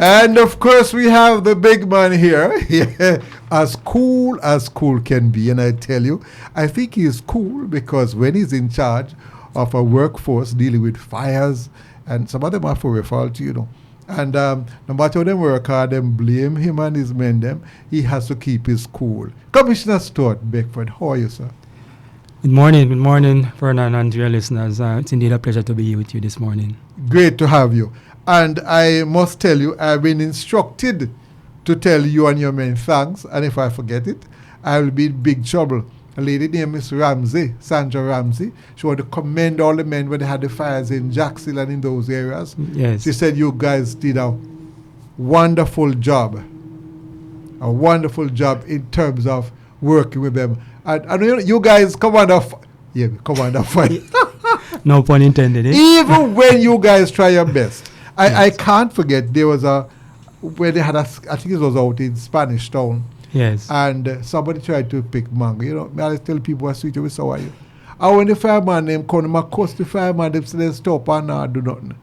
And of course, we have the big man here, as cool can be. And I tell you, I think he's cool because when he's in charge of a workforce dealing with fires, and some of them are for fault, And no matter how them work hard, them blame him and his men, he has to keep his cool. Commissioner Stewart Beckford, how are you, sir? Good morning, Vernon and your listeners. It's indeed a pleasure to be here with you this morning. Great to have you. And I must tell you, I've been instructed to tell you and your men thanks. And if I forget it, I will be in big trouble. A lady named Miss Sandra Ramsey. She wanted to commend all the men when they had the fires in Jacksonville and in those areas. Yes. She said you guys did a wonderful job. A wonderful job in terms of working with them. And you guys come under fire. No pun intended. Even when you guys try your best. I can't forget there was where they had I think it was out in Spanish Town. Yes. And somebody tried to pick mango. I always tell people what sweet with so are you. And when the fireman them come, I cost the fireman them say they stop and not do nothing.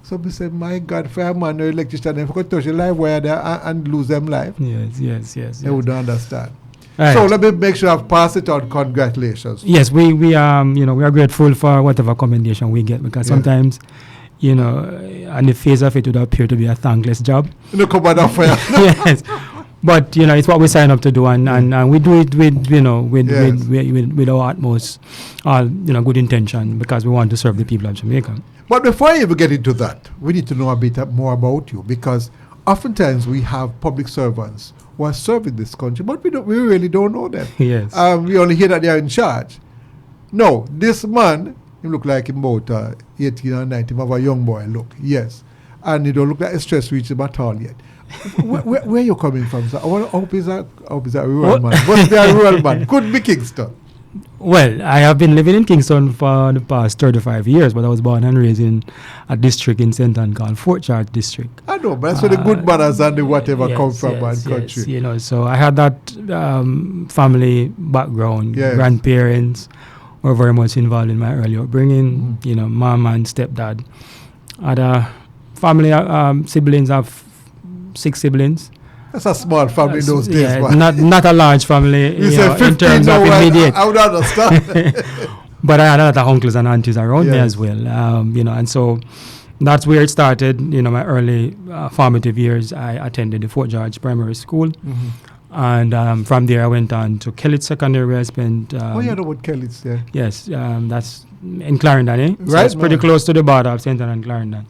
So I said, my God, fireman or electrician, if could touch the live wire there and lose them life. Yes. They would understand. Right. So let me make sure I've passed it on. Congratulations. Yes, we are grateful for whatever commendation we get because sometimes, on the face of it would appear to be a thankless job. Come on, fire. Yes. But it's what we sign up to do, and we do it with our utmost, good intention because we want to serve the people of Jamaica. But before I even get into that, we need to know a bit more about you because oftentimes we have public servants who are serving this country, but we really don't know them. Yes. We only hear that they are in charge. No, this man, he look like him about 18 or 19, of a young boy look, yes, and he don't look like a stress reach him at all yet. where are you coming from, sir? I hope he's a rural man. Must be a rural man. Could be Kingston. Well, I have been living in Kingston for the past 35 years, but I was born and raised in a district in St. Ann called Fort George District. I know, but that's where the good manners and the whatever come from and country. Yes, so I had that family background. Yes. Grandparents were very much involved in my early upbringing. Mom and stepdad. I had a family, siblings of 6 siblings. That's a small family in those days. Yeah, not a large family in terms of immediate. I would understand. But I had a lot of uncles and aunties around me as well. And so that's where it started. My early formative years, I attended the Fort George Primary School. Mm-hmm. And from there I went on to Kellett Secondary where I spent... you know what Kellett's there? Yes, that's in Clarendon, eh? Right. So it's pretty close to the border of St. Ann and Clarendon.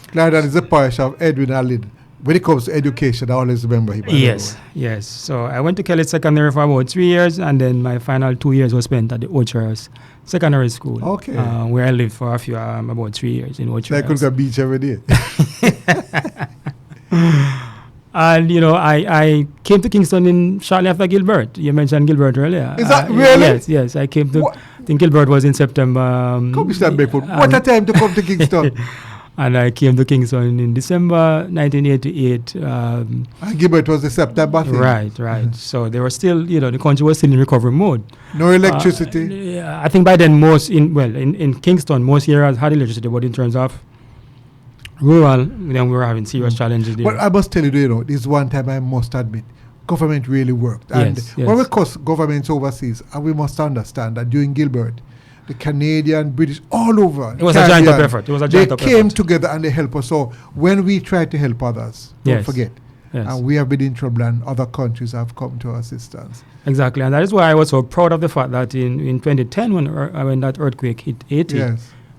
Clarendon is the parish of Edwin Allen. When it comes to education, I always remember him. Yes. So I went to Kellett Secondary for about 3 years, and then my final 2 years was spent at the Ocher's Secondary School. Okay. Where I lived for about 3 years in Ocher's. I could go to the beach every day. And, I came to Kingston shortly after Gilbert. You mentioned Gilbert earlier. Is that really? Yes. I came to, I think Gilbert was in September. Commissioner Beckford, what a time to come to Kingston. And I came to Kingston in December 1988. And Gilbert was the September thing. Right. Mm-hmm. So they were still, the country was still in recovery mode. No electricity? I think by then in Kingston, most areas had electricity, but in terms of rural, then we were having serious challenges there. But I must tell you, this one time I must admit, government really worked. And when we cross governments overseas, and we must understand that during Gilbert, the Canadian, British, all over. It was a joint effort. They came together and they helped us. So when we try to help others, don't forget. Yes. And we have been in trouble and other countries have come to our assistance. Exactly. And that is why I was so proud of the fact that in 2010 when that earthquake hit Haiti,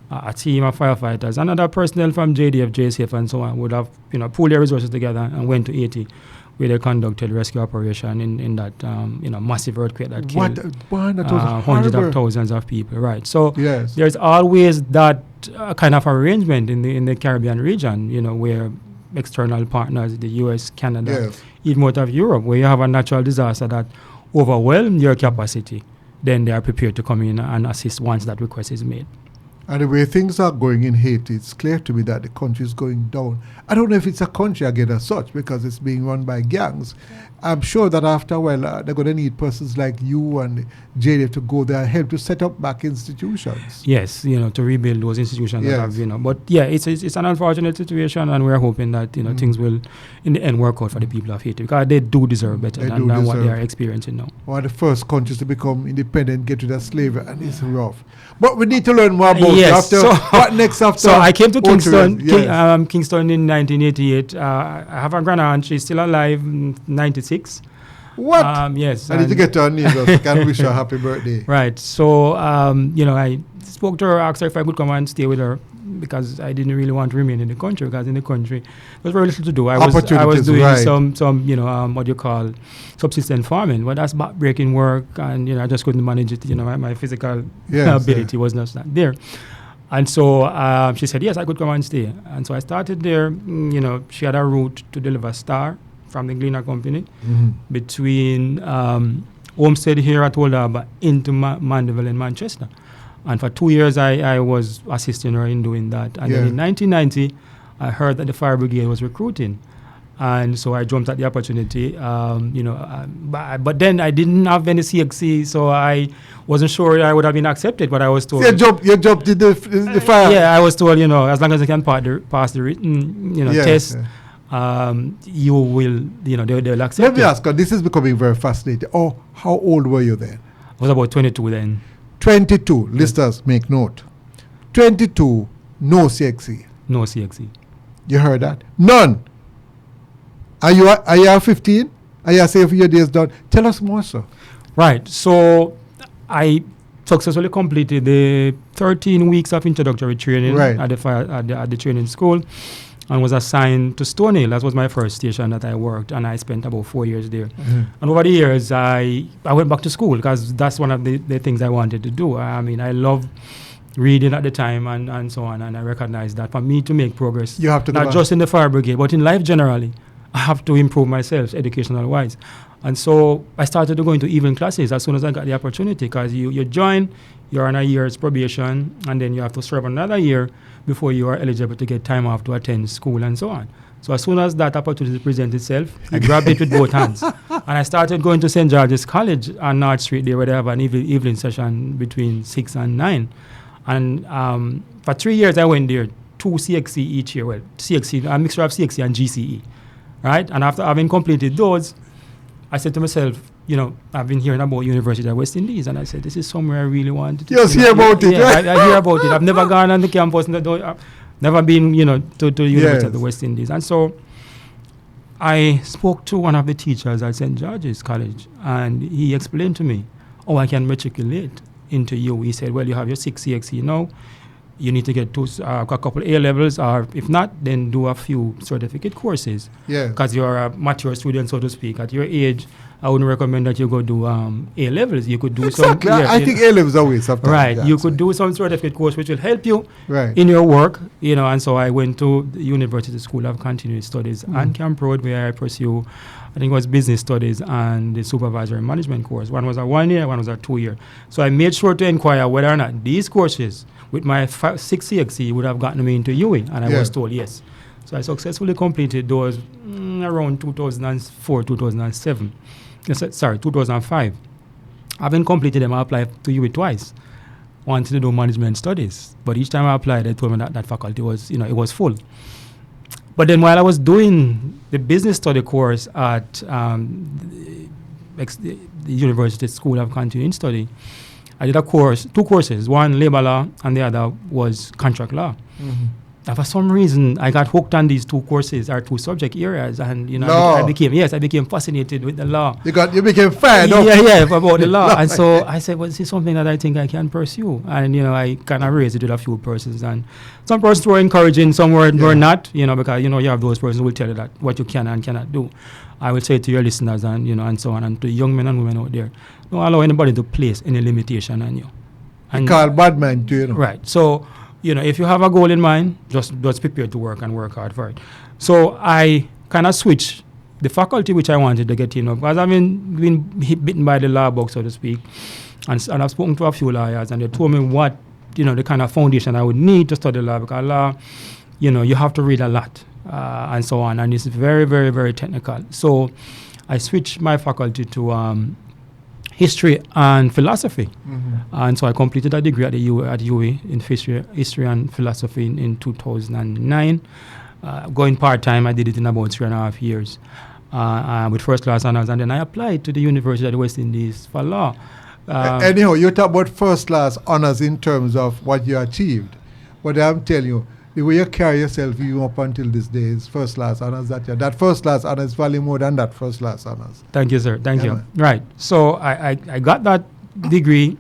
a team of firefighters and other personnel from JDF, JCF and so on would have pooled their resources together and went to Haiti where they conducted rescue operation in that massive earthquake that killed hundreds of thousands of people. Right. So there's always that kind of arrangement in the Caribbean region, where external partners, the US, Canada, even out of Europe, where you have a natural disaster that overwhelms your capacity, then they are prepared to come in and assist once that request is made. And the way things are going in Haiti, it's clear to me that the country is going down. I don't know if it's a country again as such, because it's being run by gangs. I'm sure that after a while they're going to need persons like you and JDF to go there and help to set up back institutions. Yes, to rebuild those institutions that have, but yeah, it's an unfortunate situation, and we're hoping that, things will, in the end, work out for the people of Haiti, because they do deserve better than what they are experiencing now. One of the first countries to become independent, get rid of slavery, and it's rough. But we need to learn more about what next after. So I came to Kingston, Kingston in 1988. I have a grandaunt, she's still alive, 96. What? Yes. I need to get to her neighbors. Can wish her a happy birthday. Right. So, I spoke to her, asked her if I could come and stay with her, because I didn't really want to remain in the country, because in the country there was very little to do. I was doing some subsistence farming, but that's back-breaking work, and I just couldn't manage it. My physical ability was not there. And so she said, yes, I could come and stay. And so I started there. She had a route to deliver Star from the Gleaner Company between Homestead here at Old Harbour into Mandeville and Manchester. And for 2 years, I was assisting her in doing that. And then in 1990, I heard that the Fire Brigade was recruiting. And so I jumped at the opportunity, but then I didn't have any CXC, so I wasn't sure I would have been accepted, but I was told. So you jumped in the fire? Yeah, I was told, as long as I can pass the written, test, you will, they'll accept. Let me ask, this is becoming very fascinating. Oh, how old were you then? I was about 22 then. 22, listeners, make note. 22, no CXC. No CXC. You heard that? None. Are you 15? Are you saying your days done? Tell us more, sir. Right. So I successfully completed the 13 weeks of introductory training at the training school, and was assigned to Stone Hill. That was my first station that I worked, and I spent about 4 years there. And over the years, I went back to school, because that's one of the things I wanted to do. I mean, I love reading at the time and so on, and I recognized that for me to make progress, you have to not just in the Fire Brigade, but in life generally, I have to improve myself educational-wise. And so I started to go into evening classes as soon as I got the opportunity, because you join, you're on a year's probation, and then you have to serve another year before you are eligible to get time off to attend school and so on. So as soon as that opportunity presented itself, I grabbed it with both hands. And I started going to St. George's College on North Street there, where they have an evening session between 6 and 9. And for 3 years I went there, 2 CXC each year. Well, CXC, a mixture of CXC and GCE. Right? And after having completed those, I said to myself, I've been hearing about University of West Indies, and I said, this is somewhere I really want to. Yes, hear about it. Yeah, I hear about it. I've never gone on the campus, I've never been, to the University of the West Indies. And so I spoke to one of the teachers at St. George's College, and he explained to me, I can matriculate into you. He said, well, you have your 6 CXC now. You need to get a couple A levels, or if not, then do a few certificate courses. Yeah. Because you're a mature student, so to speak. At your age, I wouldn't recommend that you go do A levels. You could do some. I think A levels are ways sometimes. Right. You could do some certificate course which will help you in your work. And so I went to the University School of Continuing Studies on Camp Road, where I pursue, I think it was business studies and the supervisory management course. One was a 1 year, one was a 2 year. So I made sure to inquire whether or not these courses with my 6 CXC would have gotten me into UWI, and I was told yes. So I successfully completed those around 2004, 2007. 2005. Having completed them, I applied to UWI twice, wanting to do management studies. But each time I applied, they told me that faculty was, it was full. But then while I was doing the business study course at the University School of Continuing Study, I did two courses, one labor law and the other was contract law. And for some reason, I got hooked on these two courses, or two subject areas, and I became fascinated with the law. You became fan, about the law. And so I said, well, this is something that I think I can pursue. And I kind of raised it with a few persons, and some persons were encouraging, some were not, because you have those persons who will tell you that what you can and cannot do. I will say to your listeners and and so on, and to young men and women out there, don't allow anybody to place any limitation on you. And call bad man too, Right. So if you have a goal in mind, just prepare to work and work hard for it. So I kind of switched the faculty which I wanted to get in, because I've been bitten by the law bug, so to speak, and I've spoken to a few lawyers, and they told me what the kind of foundation I would need to study law, because law, you have to read a lot and so on, and it's very, very, very technical. So I switched my faculty to history and philosophy. And so I completed a degree at UWI in history and philosophy in 2009. Going part-time, I did it in about 3.5 years with first-class honors. And then I applied to the University of the West Indies for law. Anyhow, you talk about first-class honors in terms of what you achieved. But I'm telling you, the way you carry yourself even up until this day is first-class honors. That first-class honors is value more than that first-class honors. Thank you, sir. Thank you. Man. Right. So I got that degree,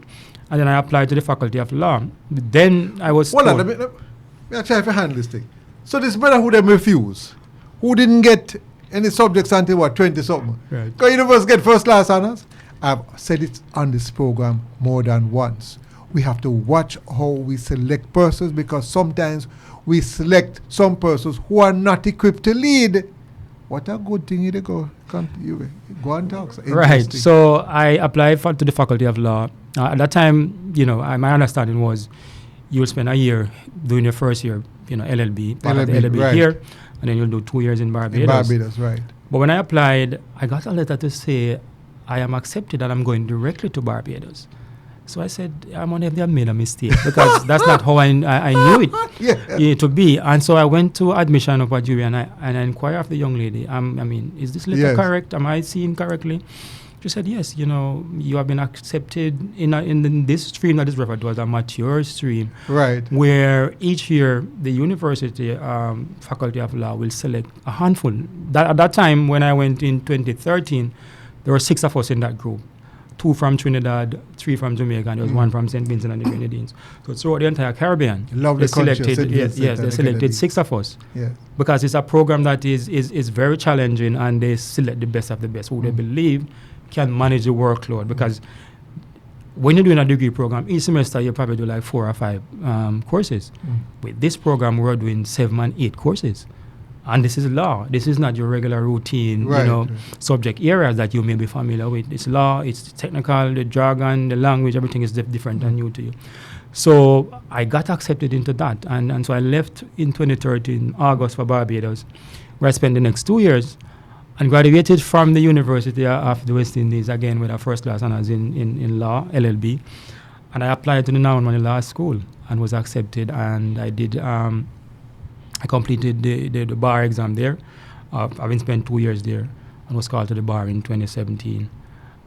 and then I applied to the Faculty of Law. Then I was Hold on, let me try to handle this thing. So this brother who them refused, who didn't get any subjects until, 20-something? Right. Because university get first-class honors. I've said it on this program more than once. We have to watch how we select persons, because sometimes we select some persons who are not equipped to lead. What a good thing you go and talk. Right. So I applied to the Faculty of Law. At that time, my understanding was you'll spend a year doing your first year, LLB, part of the LLB right. here, and then you'll do 2 years in Barbados. In Barbados, right. But when I applied, I got a letter to say I am accepted and I'm going directly to Barbados. So I said, I wonder if they have made a mistake, because that's not how I knew it to be. And so I went to admission of a jury and I inquired of the young lady, is this letter correct? Am I seeing correctly? She said, yes, you have been accepted in this stream that is referred to as a mature stream. Right. Where each year the university Faculty of Law will select a handful. At that time, when I went in 2013, there were 6 of us in that group. 2 from Trinidad, 3 from Jamaica, and there was 1 from St. Vincent and the Grenadines. So throughout the entire Caribbean, they selected 6 of us. Yes. Because it's a program that is very challenging, and they select the best of the best who they believe can manage the workload. Because when you're doing a degree program, each semester you probably do like 4 or 5 courses. With this program, we're doing 7 and 8 courses. And this is law. This is not your regular routine, subject areas that you may be familiar with. It's law, it's technical, the jargon, the language, everything is different and new to you. So I got accepted into that. And so I left in 2013, August, for Barbados, where I spent the next 2 years and graduated from the University of the West Indies, again with a first-class honors in law, LLB. And I applied to the Noun Law School and was accepted, and I did... I completed the bar exam there, having spent 2 years there, and was called to the bar in 2017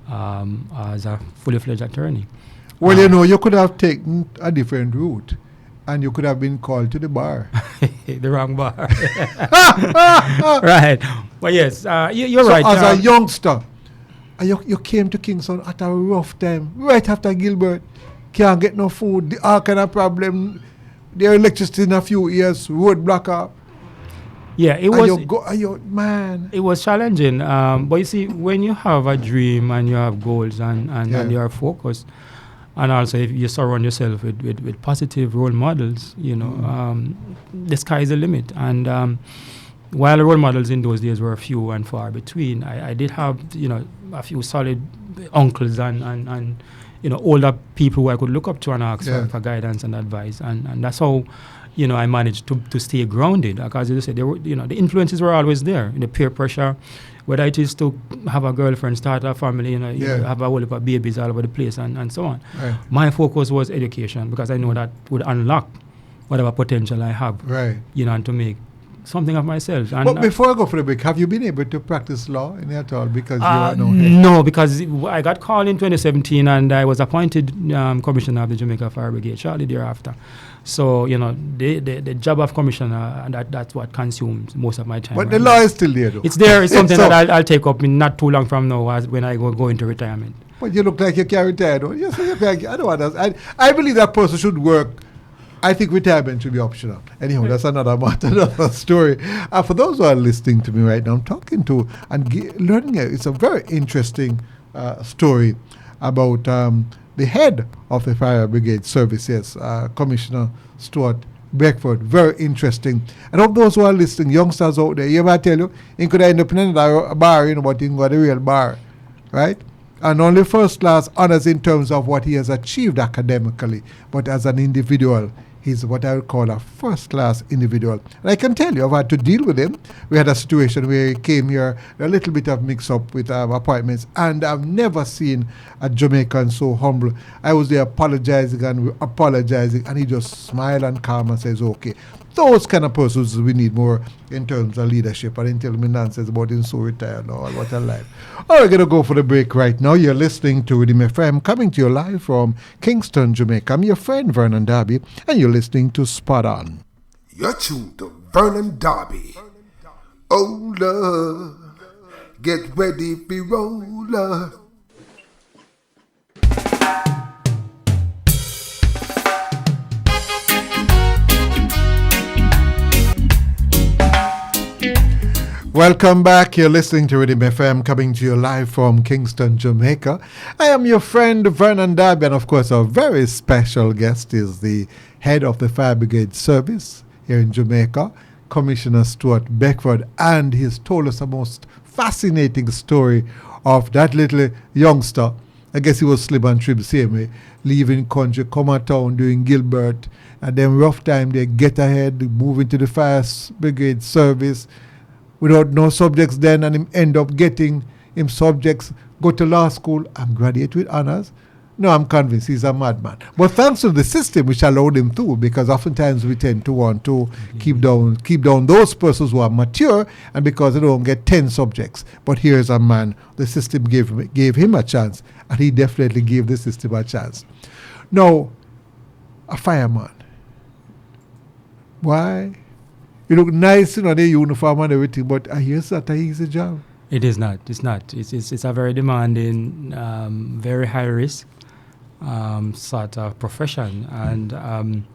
as a fully fledged attorney. Well, you could have taken a different route, and you could have been called to the bar. The wrong bar. Right. But yes, you're right. As a youngster, you came to Kingston at a rough time, right after Gilbert. Can't get no food, all kind of problem. Their electricity in a few years, road block up. Yeah, it was. It was challenging. But you see, when you have a dream and you have goals and you are focused, and also if you surround yourself with positive role models, the sky is the limit. And while the role models in those days were few and far between, I did have a few solid uncles and older people who I could look up to and ask for guidance and advice. And that's how, I managed to stay grounded. Because as you said, the influences were always there. The peer pressure, whether it is to have a girlfriend, start a family, have a whole heap of babies all over the place and so on. Right. My focus was education, because I know that would unlock whatever potential I have, and to make something of myself. But before I go for the break, have you been able to practice law in at all? Because you are no, because I got called in 2017 and I was appointed commissioner of the Jamaica Fire Brigade shortly thereafter. So, the job of commissioner, that's what consumes most of my time. But the law is still there, though. It's there. It's something that I'll take up in not too long from now when I go into retirement. But you look like you can't retire, though. Yes, I don't understand. I believe that person should work. I think retirement should be optional. Anyhow, that's another matter, another story. For those who are listening to me right now, I'm talking to and learning. It's a very interesting story about the head of the Fire Brigade Services, Commissioner Stewart Beckford. Very interesting. And of those who are listening, youngsters out there, you might tell you, you could end up in another bar, but you can go to the real bar, right? And only first class honors in terms of what he has achieved academically, but as an individual, He's what I would call a first-class individual. And I can tell you, I've had to deal with him. We had a situation where he came here, a little bit of mix-up with appointments, and I've never seen a Jamaican so humble. I was there apologizing, and he just smiled and calm and says, okay. Those kind of persons we need more in terms of leadership. I didn't tell me nonsense about him so retired now. What a life. All right, we're going to go for the break right now. You're listening to Redeem FM, coming to you live from Kingston, Jamaica. I'm your friend Vernon Darby, and you're listening to Spot On. You're tuned to Vernon Darby. Oh, love, get ready for roller. Welcome back. You're listening to Redeem FM, coming to you live from Kingston, Jamaica. I am your friend Vernon Darby, and of course our very special guest is the head of the Fire Brigade Service here in Jamaica, Commissioner Stewart Beckford, and he's told us the most fascinating story of that little youngster. I guess he was slim and trim same way, leaving country, come a town, doing Gilbert, and then rough time they get ahead, move into the Fire Brigade Service, without no subjects then, and him end up getting him subjects, go to law school and graduate with honors. No, I'm convinced he's a madman. But thanks to the system which allowed him to, because oftentimes we tend to want to keep down those persons who are mature, and because they don't get 10 subjects. But here's a man, the system gave him a chance, and he definitely gave the system a chance. Now, a fireman. Why? You look nice, the uniform and everything, but I hear it's not an easy job. It is not. It's not. It's a very demanding, very high risk sort of profession. And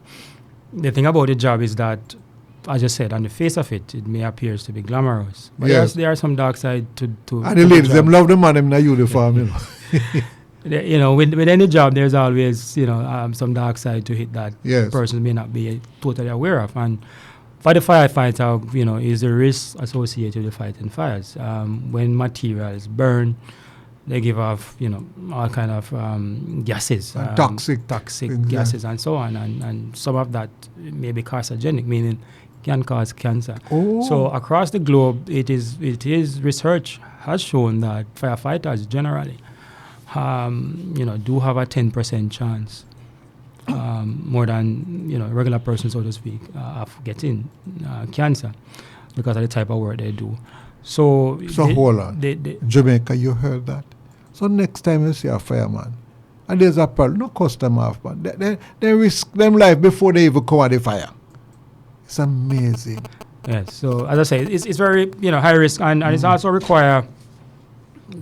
the thing about the job is that, as I said, on the face of it, it may appear to be glamorous. But yes, there are some dark side to and the ladies, them love the man in the uniform, with any job, there's always, some dark side to it that person may not be totally aware of. And for the firefighter, is the risk associated with fighting fires. When materials burn, they give off, all kind of gases, toxic gases, and so on. And some of that may be carcinogenic, meaning can cause cancer. Oh. So across the globe, it is research has shown that firefighters generally, do have a 10% chance. More than regular person, so to speak, of getting cancer because of the type of work they do. So hold on, Jamaica, you heard that. So next time you see a fireman, and there's a problem, no customer off, but they risk them life before they even come out the fire. It's amazing. Yes. So as I say, it's very high risk, and it's also require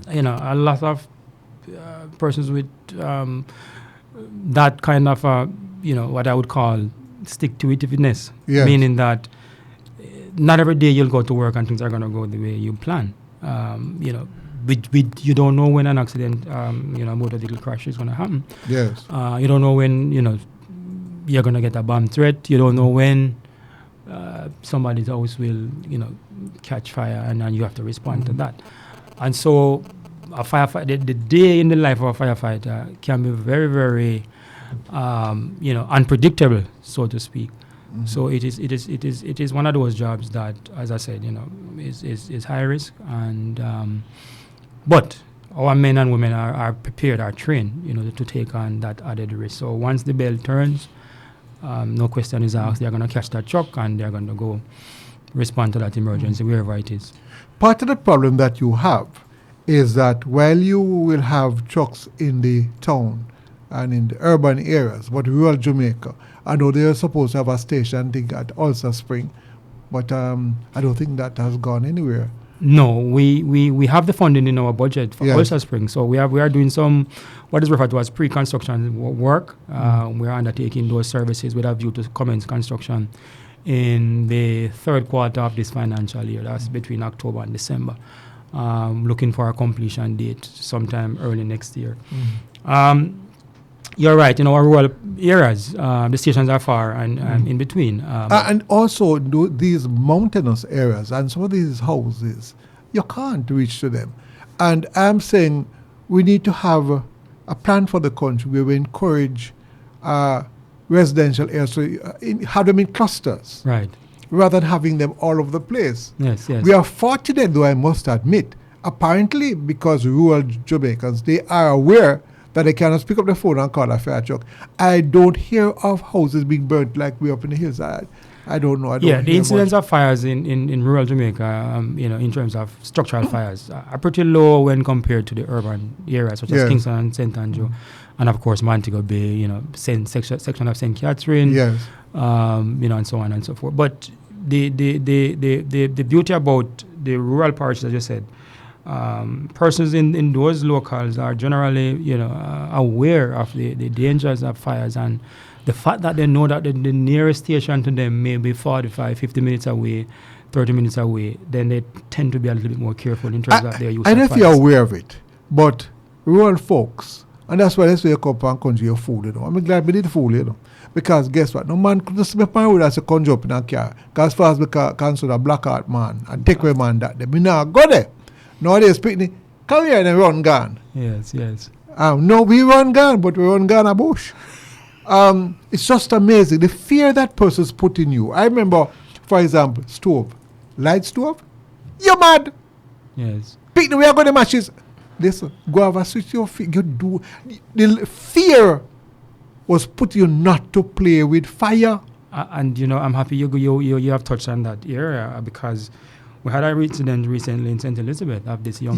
a lot of persons with that kind of, what I would call stick-to-itiveness, meaning that not every day you'll go to work and things are going to go the way you plan. You don't know when an accident, motor vehicle crash is going to happen. Yes. You don't know when, you're going to get a bomb threat. You don't know when somebody's house will, catch fire, and then you have to respond to that. And so a firefighter, the day in the life of a firefighter can be very, very, unpredictable, so to speak. Mm-hmm. So it is one of those jobs that, as I said, is high risk, and but our men and women are prepared, are trained, to take on that added risk. So once the bell turns, no question is asked. They're going to catch that truck and they're going to go respond to that emergency wherever it is. Part of the problem that you have is that while you will have trucks in the town and in the urban areas, but rural Jamaica, I know they are supposed to have a station thing at Ulster Spring, but I don't think that has gone anywhere. No, we have the funding in our budget for Ulster Spring, so we are doing some what is referred to as pre-construction work. We are undertaking those services with a view to commence construction in the third quarter of this financial year. That's between October and December. Looking for a completion date sometime early next year. You're right. In our rural areas, the stations are far and in between. And also these mountainous areas and some of these houses, you can't reach to them. And I'm saying we need to have a plan for the country where we encourage residential areas, so have them in clusters. Right. Rather than having them all over the place. Yes, yes. We are fortunate, though, I must admit. Apparently, because rural Jamaicans, they are aware that they cannot pick up the phone and call a fire truck. I don't hear of houses being burnt like we up in the hills. I don't know. The incidence of fires in rural Jamaica, in terms of structural fires, are pretty low when compared to the urban areas such as Kingston and St. Andrew, and of course Montego Bay, section of St. Catherine, and so on and so forth. But the beauty about the rural parishes, as you said, persons in those locals are generally, aware of the dangers of fires, and the fact that they know that the nearest station to them may be 45, 50 minutes away, 30 minutes away, then they tend to be a little bit more careful in terms of their use of fires. I don't know if you're aware of it, but rural folks, and that's why they say come up and conjure your food, I'm glad we did food, because guess what? No man could just make my road as a conjure up in a car, because as far as we consider a black art man and take away man that, they may not go there. Nowadays, picnic, come here and run gun. Yes. No, we run gun, but we run gun a bush. It's just amazing. The fear that person's put in you. I remember, for example, stove. Light stove? You're mad. Yes. Picnic, we are going to matches. Listen, go have a switch your feet. You do. The fear was put you not to play with fire. And, I'm happy you have touched on that area, because we had an incident recently in St. Elizabeth of this young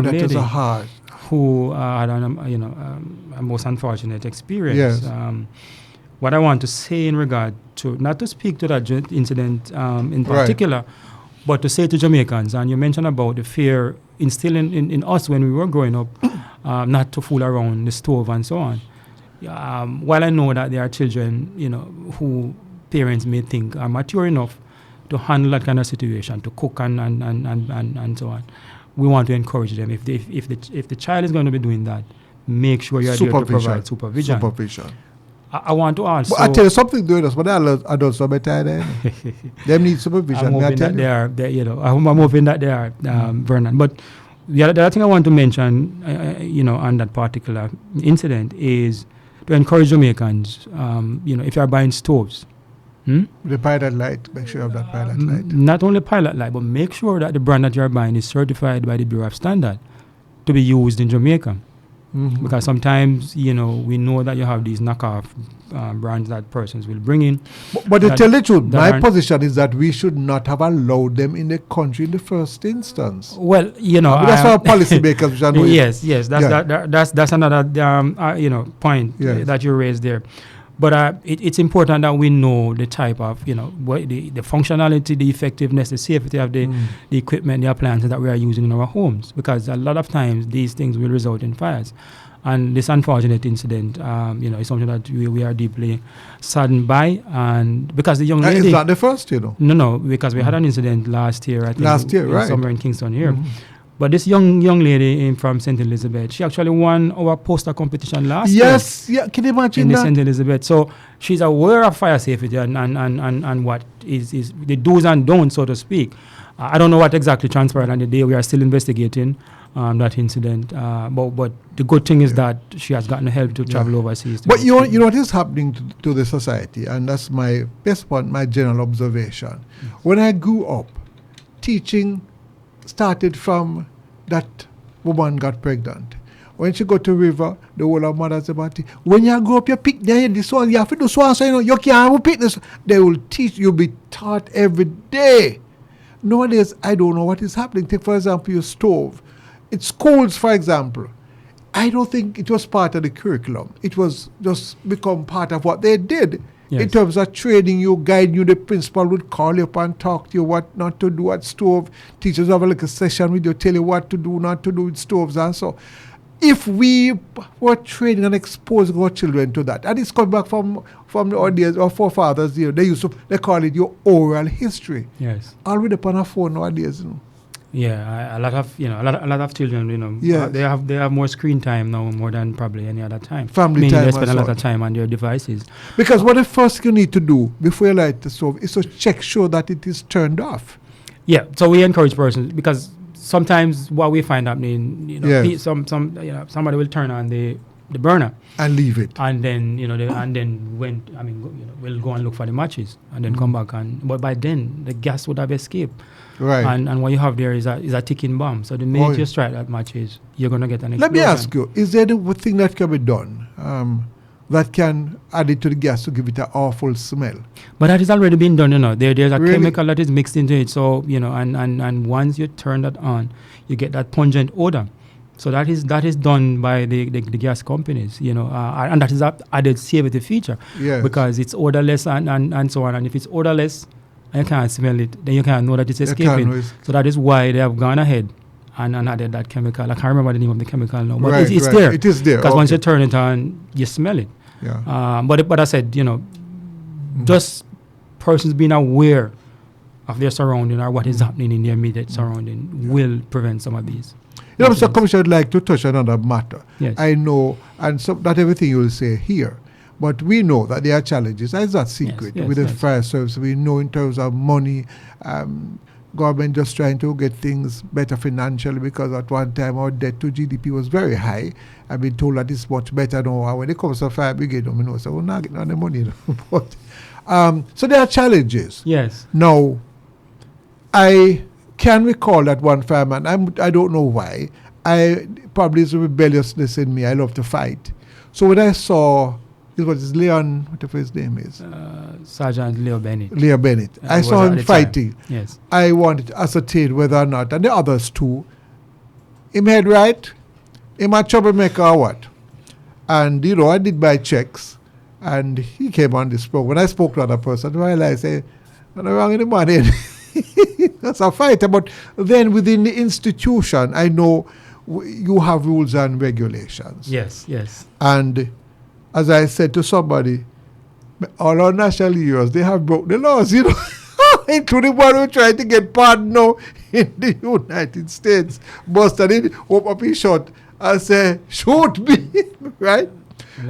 lady is a hard. who had a most unfortunate experience. Yes. What I want to say in regard to, not to speak to that incident in particular, but to say to Jamaicans, and you mentioned about the fear instilled in us when we were growing up, not to fool around the stove and so on. While I know that there are children, who parents may think are mature enough to handle that kind of situation, to cook and so on, we want to encourage them. If the child is going to be doing that, make sure you are there to provide supervision. I want to also. But I tell you something doing this, but adults are better than them need supervision. I'm hoping that I'm hoping that they are, Vernon. But the other thing I want to mention, on that particular incident is to encourage Jamaicans. If you are buying stoves. The pilot light, make sure you have that pilot light. Not only pilot light, but make sure that the brand that you're buying is certified by the Bureau of Standard to be used in Jamaica. Mm-hmm. Because sometimes, we know that you have these knockoff brands that persons will bring in. But to tell the truth, my position is that we should not have allowed them in the country in the first instance. Well, that's our policymakers which I know. Yes, that's another point that you raised there. But it's important that we know the type of, the functionality, the effectiveness, the safety of the equipment, the appliances that we are using in our homes. Because a lot of times these things will result in fires. And this unfortunate incident, is something that we are deeply saddened by. And because the young lady... It's not the first, No, because we had an incident last year, I think. Somewhere in Kingston here. Mm-hmm. But this young lady from St. Elizabeth, she actually won our poster competition last year. Yes, can you imagine that? In St. Elizabeth. So she's aware of fire safety and what is the do's and don'ts, so to speak. I don't know what exactly transpired on the day. We are still investigating that incident. But the good thing is that she has gotten help to travel overseas. But you know what is happening to the society, and that's my best point, my general observation. When I grew up, teaching started from that woman got pregnant. When she go to river, the whole of mothers about it. When you grow up, you pick this one, you have to do so and so, you can't pick this. They will teach, you'll be taught every day. Nowadays, I don't know what is happening. Take, for example, your stove. In schools, for example, I don't think it was part of the curriculum. It was just become part of what they did. Yes. In terms of training you, guiding you, the principal would call you up and talk to you what not to do at stove. Teachers have a little session with you, tell you what to do, not to do with stoves and so. If we were training and exposing our children to that, and it's come back from the audience, our forefathers, they call it your oral history. Yes. Already upon a phone nowadays, Yeah, a lot of children, yes. they have more screen time now, more than probably any other time. Family time. They spend a lot of time on their devices. Because what the first you need to do before you light the stove is to check sure that it is turned off. Yeah, so we encourage persons, because sometimes what we find happening, yes. somebody will turn on the the burner and leave it. and then we'll go and look for the matches and then come back, but by then the gas would have escaped. Right. And what you have there is a ticking bomb. So the minute you strike that matches, you're going to get an explosion. Let me ask you, is there anything that can be done that can add it to the gas to give it an awful smell? But that has already been done, There's a Really? chemical that is mixed into it. So, and once you turn that on, you get that pungent odor. So that is done by the gas companies, and that is an added safety feature. Yes. Because it's odorless and so on. And if it's odorless and you can't smell it, then you can't know that it's escaping. So that is why they have gone ahead and added that chemical. I can't remember the name of the chemical now, but it's there. It is there. Because once you turn it on, you smell it. Yeah. But I said, just persons being aware of their surrounding or what is happening in their immediate surrounding will prevent some of these. Mr. Commissioner, I'd like to touch another matter. Yes. I know, and not everything you will say here, but we know that there are challenges. It's not secret with the fire service. We know in terms of money, government just trying to get things better financially, because at one time our debt to GDP was very high. I've been told that it's much better now. When it comes to fire brigade, so we're not getting the money. But, so there are challenges. Yes. Now, I can recall that one fireman, I don't know why, probably it's a rebelliousness in me. I love to fight. So when I saw, it was Leon, whatever his name is. Sergeant Leo Bennett. Leo Bennett. I saw him fighting. Yes. I wanted to ascertain whether or not, and the others too, him head right, him a troublemaker or what. And, I did my checks, and he came on this program. When I spoke to another person, I realized, I'm wrong in the morning. That's a fighter. But then within the institution, I know you have rules and regulations. Yes, yes. And as I said to somebody, all our national heroes, they have broke the laws, including one who tried to get pardon now in the United States. Busted in, open up his shot and say, shoot me, right?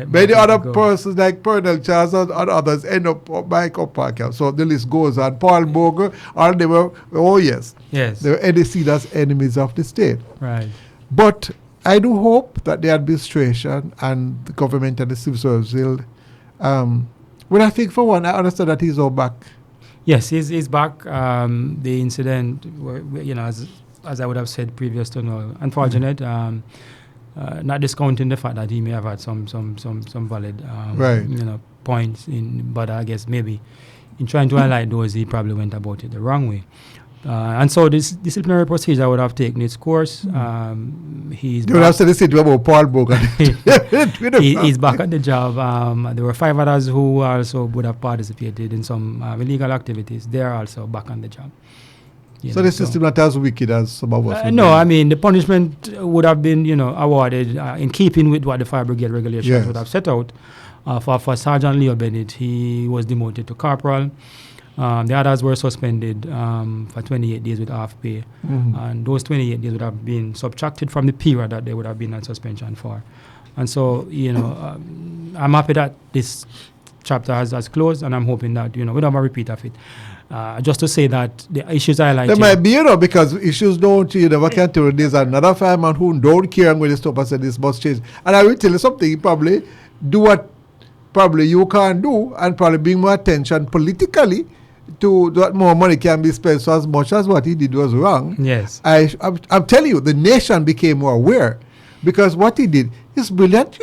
Many other persons like Colonel Charles and others end up by park. So the list goes on. Paul Boger, all they were, yes. They were seen as enemies of the state. Right. But I do hope that the administration and the government and the civil service will, well, I think for one, I understand that he's all back. Yes, he's back. The incident, as I would have said previous to now, unfortunate. Not discounting the fact that he may have had some valid points but I guess maybe in trying to highlight those, he probably went about it the wrong way. And so this disciplinary procedure would have taken its course. He's back. About Paul Bogan. He's back at the job. There were 5 others who also would have participated in some illegal activities. They're also back on the job. So the system not as wicked as some of us. No, I mean, the punishment would have been, awarded in keeping with what the fire brigade regulations would have set out. For Sergeant Leo Bennett, he was demoted to corporal. The others were suspended for 28 days with half pay. And those 28 days would have been subtracted from the period that they would have been on suspension for. And so, I'm happy that this chapter has closed, and I'm hoping that, we don't have a repeat of it. Just to say that the issues I like. There might be, because issues don't, never can tell. There's another fireman who don't care. I'm going to stop and say this must change. And I will tell you something, probably do what probably you can't do, and probably bring more attention politically to that more money can be spent. So as much as what he did was wrong. Yes. I'm telling you, the nation became more aware, because what he did is brilliant,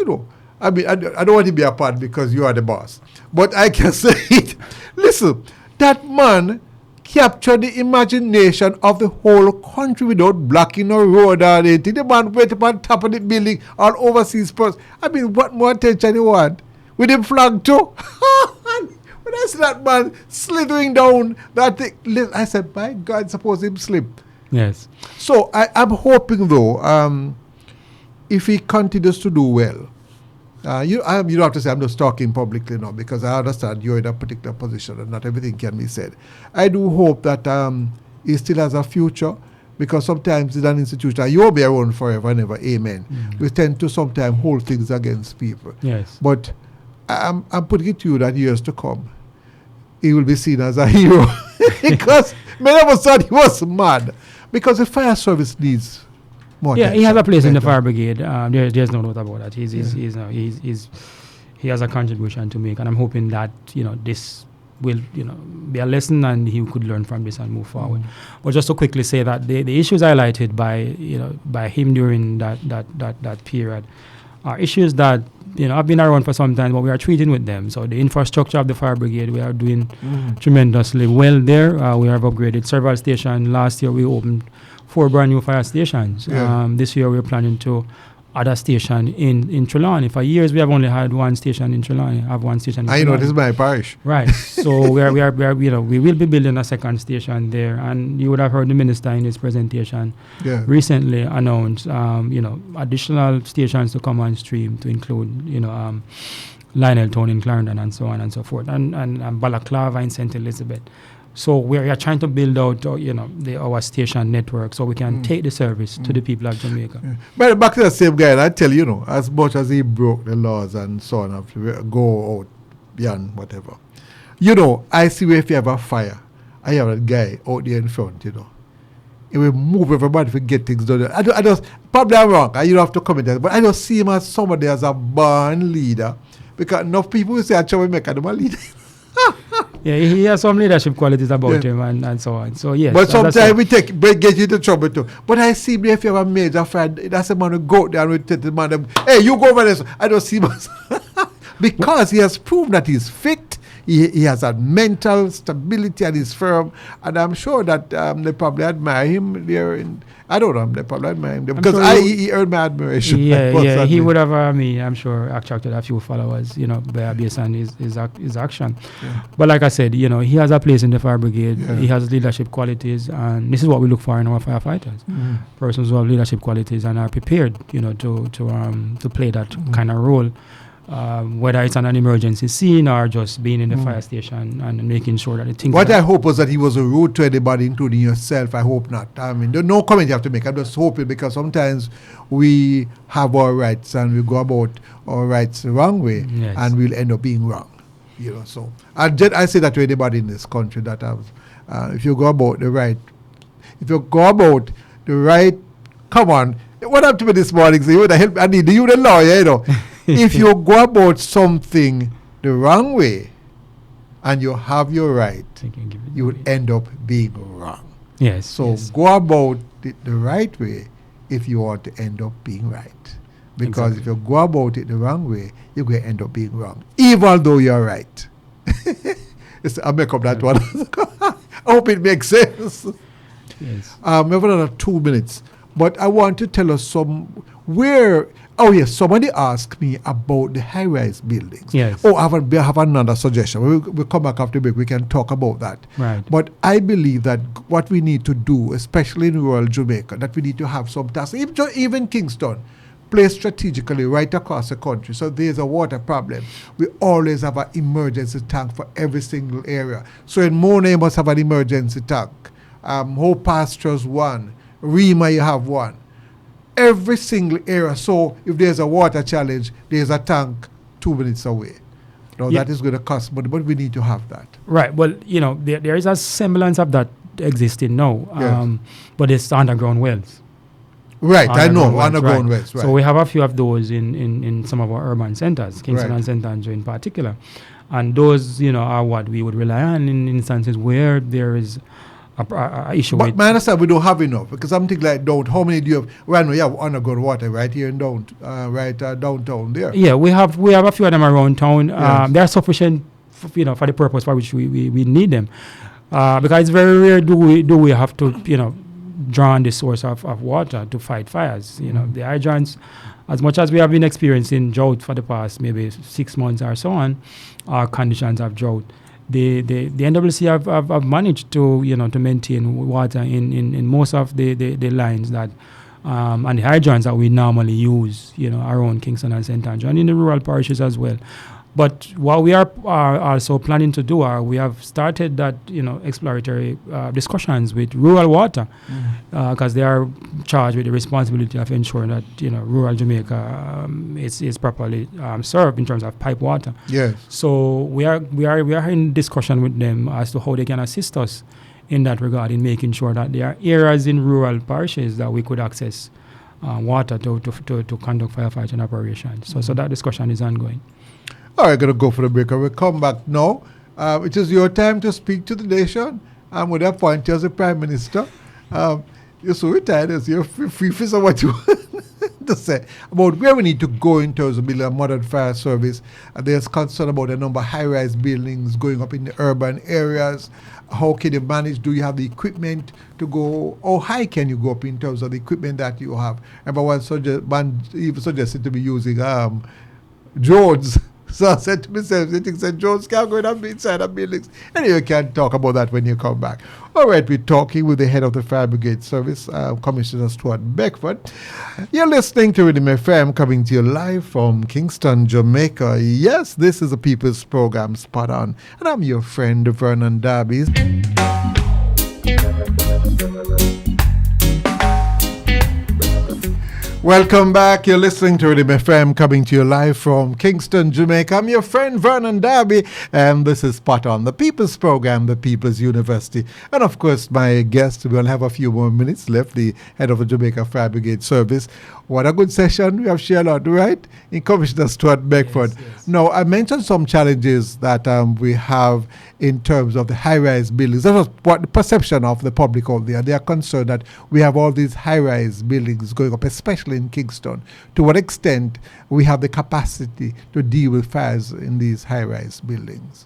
I mean, I don't want to be a part because you are the boss. But I can say it. Listen, that man captured the imagination of the whole country without blocking a road or anything. The man went up on top of the building, all overseas person. I mean, what more attention you want? With him flag too? When I see that man slithering down that thing, I said, my God, suppose him slip. Yes. So I'm hoping, though, if he continues to do well, you don't have to say I'm just talking publicly now, because I understand you're in a particular position and not everything can be said. I do hope that he still has a future, because sometimes in an institution, you'll be around forever and ever, amen. We tend to sometimes hold things against people. Yes. But I'm putting it to you that years to come, he will be seen as a hero. Because many of us thought he was mad. Because the fire service needs More yeah, attention. he has a place in the Better. fire brigade. There's no doubt about that. He has a contribution to make, and I'm hoping that this will be a lesson, and he could learn from this and move forward. But just to quickly say that the issues highlighted by him during that period are issues that have been around for some time, but we are treating with them. So the infrastructure of the fire brigade, we are doing tremendously well there. We have upgraded several stations. Last year we opened 4 brand new fire stations. Yeah. This year we're planning to add a station in Trelawney. For years we have only had one station in Trelawney. Have one station in I Trelawney. know this is my parish. Right. So we will be building a second station there, and you would have heard the minister in his presentation recently announce additional stations to come on stream, to include Lionel Town in Clarendon and so on and so forth, and Balaclava in St. Elizabeth. So we are trying to build out our station network so we can take the service to the people of Jamaica. Yeah. But back to the same guy, and I tell you, as much as he broke the laws and so on, have to go out beyond whatever. I see where if you have a fire, I have a guy out there in front, he will move everybody to get things done. I just, probably I'm wrong, you don't have to comment there, but I just see him as somebody as a born leader, because enough people will say, I'm trying to make him a leader. Yeah, he has some leadership qualities about him and so on. So yes. But sometimes we get you into trouble too. But I see if you have a major fire, that's a man who go there and we tell the man, hey, you go over there. I don't see him because he has proven that he's fit. He has a mental stability and he's firm, and I'm sure that they probably admire him there. I don't know, they probably admire him there because sure he earned my admiration. Yeah, he would have, I'm sure, attracted a few followers, based on his action. Yeah. But like I said, he has a place in the fire brigade. Yeah. He has leadership qualities, and this is what we look for in our firefighters: persons who have leadership qualities and are prepared, to play that kind of role. Whether it's on an emergency scene or just being in the fire station and making sure that the things. What I hope was that he was rude to anybody, including yourself. I hope not. I mean, there's no comment you have to make. I'm just hoping, because sometimes we have our rights and we go about our rights the wrong way, and we'll end up being wrong. So I say that to anybody in this country that if you go about the right, come on. What happened to me this morning? So you would help. I need you, the lawyer, If you go about something the wrong way and you have your right, you would end up being wrong. Yes. So go about it the right way if you want to end up being right. Because if you go about it the wrong way, you're going to end up being wrong, even though you're right. I'll make up that one. I hope it makes sense. Yes. We have another 2 minutes. But I want to tell us somebody asked me about the high-rise buildings. Yes. I have another suggestion. We'll come back after the break. We can talk about that. Right. But I believe that what we need to do, especially in rural Jamaica, that we need to have some tasks, even Kingston, placed strategically right across the country. So there's a water problem. We always have an emergency tank for every single area. So in Mona, you must have an emergency tank. Hope Pastures one. Rima, you have one. Every single area. So if there's a water challenge, there's a tank 2 minutes away. Now that is going to cost money, but we need to have that. Right. Well, there is a semblance of that existing now, but it's underground wells. Right, I know, underground wells. Right. So we have a few of those in some of our urban centers, Kingston and St. Andrew in particular. And those, are what we would rely on in instances where there is a issue with. But I understand we don't have enough, because I'm thinking like, how many do you have? Well, we have underground water right here in downtown there. Yeah, we have a few of them around town. They are sufficient, for the purpose for which we need them. Because it's very rare do we have to, draw on the source of water to fight fires. The hydrants, as much as we have been experiencing drought for the past maybe 6 months or so on, our conditions of drought. The NWC have managed to maintain water in most of the lines that and the hydrants that we normally use around Kingston and St. Andrew and in the rural parishes as well. But what we are also planning to do we have started that exploratory discussions with rural water, because they are charged with the responsibility of ensuring that rural Jamaica is properly served in terms of pipe water. Yes. So we are in discussion with them as to how they can assist us in that regard, in making sure that there are areas in rural parishes that we could access water to conduct firefighting operations. So that discussion is ongoing. All right, going to go for the break. We'll come back now. It is your time to speak to the nation. I'm going to appoint you as the Prime Minister. You're so retired, as you're free for so what you want to say about where we need to go in terms of building a modern fire service. There's concern about a number of high-rise buildings going up in the urban areas. How can you manage? Do you have the equipment to go? How high can you go up in terms of the equipment that you have? Remember one even suggested to be using drones. So I said to myself, I think St. John's can't go inside the buildings. Anyway, we can talk about that when you come back. All right, we're talking with the head of the Fire Brigade Service, Commissioner Stewart Beckford. You're listening to Rhythm FM, coming to you live from Kingston, Jamaica. Yes, this is a People's Program, Spot On. And I'm your friend, Vernon Darby. Welcome back. You're listening to Rhythm FM, coming to you live from Kingston, Jamaica. I'm your friend Vernon Darby, and this is Spot On, the People's Program, the People's University. And of course, my guest, we'll have a few more minutes left, the head of the Jamaica Fire Brigade Service. What a good session we have shared out, right? In Commissioner Stewart Beckford. Yes. Now, I mentioned some challenges that we have in terms of the high-rise buildings. That was what the perception of the public out there. They are concerned that we have all these high-rise buildings going up, especially in Kingston. To what extent we have the capacity to deal with fires in these high-rise buildings?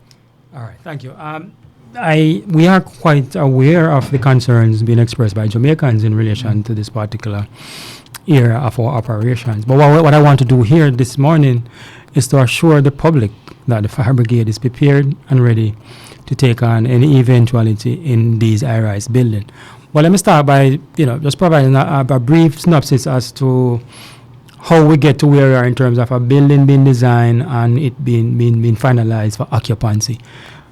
All right, thank you. We are quite aware of the concerns being expressed by Jamaicans in relation to this particular area of our operations. But what I want to do here this morning is to assure the public that the Fire Brigade is prepared and ready to take on any eventuality in these high-rise buildings. Well, let me start by just providing a brief synopsis as to how we get to where we are in terms of a building being designed and it being finalized for occupancy.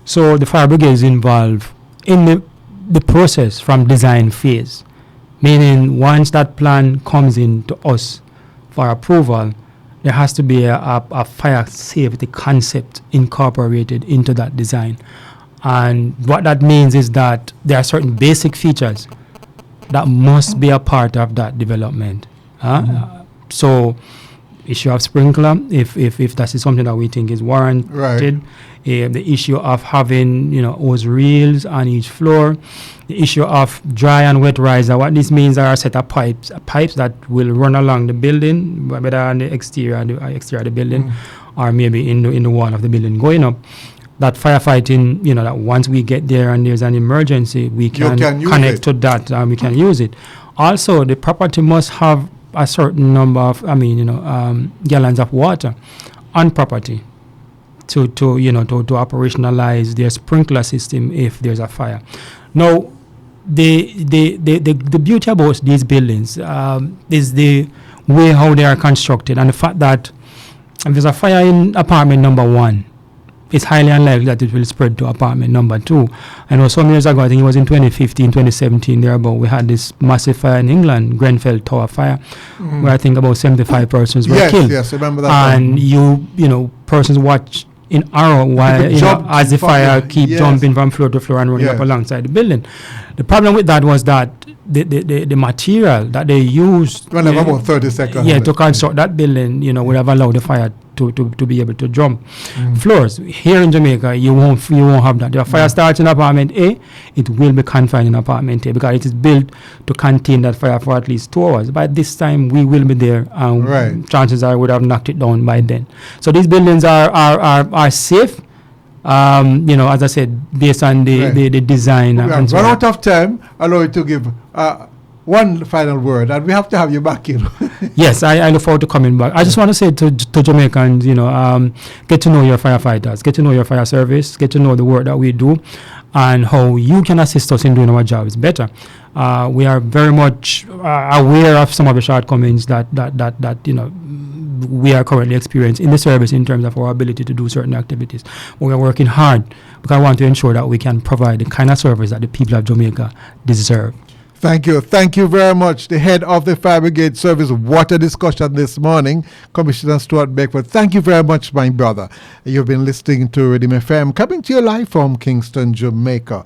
So the Fire Brigade is involved in the process from design phase, meaning once that plan comes in to us for approval, there has to be a fire safety concept incorporated into that design. And what that means is that there are certain basic features that must be a part of that development. So issue of sprinkler, if that is something that we think is warranted. Right. The issue of having hose reels on each floor, the issue of dry and wet riser. What this means are a set of pipes that will run along the building, whether on the exterior of the building, or maybe in the wall of the building going up. That firefighting, that once we get there and there's an emergency, we can connect to that and we can use it. Also, the property must have a certain number of, gallons of water on property to operationalize their sprinkler system if there's a fire. Now, the beauty about these buildings is the way how they are constructed and the fact that if there's a fire in apartment number 1, it's highly unlikely that it will spread to apartment number 2. I know some years ago, I think it was in 2015, 2017, thereabout, we had this massive fire in England, Grenfell Tower fire, where I think about 75 persons were killed. Yes, I remember that. And persons watch in arrow while as the fire keep jumping from floor to floor and running up alongside the building. The problem with that was that the material that they used about 30 seconds to construct that building would have allowed the fire to be able to jump floors. Here in Jamaica, you won't have that. If a fire starts in apartment A, it will be confined in apartment A because it is built to contain that fire for at least 2 hours. By this time, we will be there, and chances are I would have knocked it down by then. So these buildings are safe. As I said, based on the design. We have run out of time. Allow you to give one final word, and we have to have you back in. Yes, I look forward to coming back. I just want to say to Jamaicans, get to know your firefighters, get to know your fire service, get to know the work that we do, and how you can assist us in doing our jobs better. We are very much aware of some of the shortcomings that we are currently experiencing in the service in terms of our ability to do certain activities. We are working hard because I want to ensure that we can provide the kind of service that the people of Jamaica deserve. Thank you. Thank you very much. The head of the Fire Brigade Service. What a discussion this morning. Commissioner Stewart Beckford. Thank you very much, my brother. You've been listening to Rhythm FM, coming to you live from Kingston, Jamaica.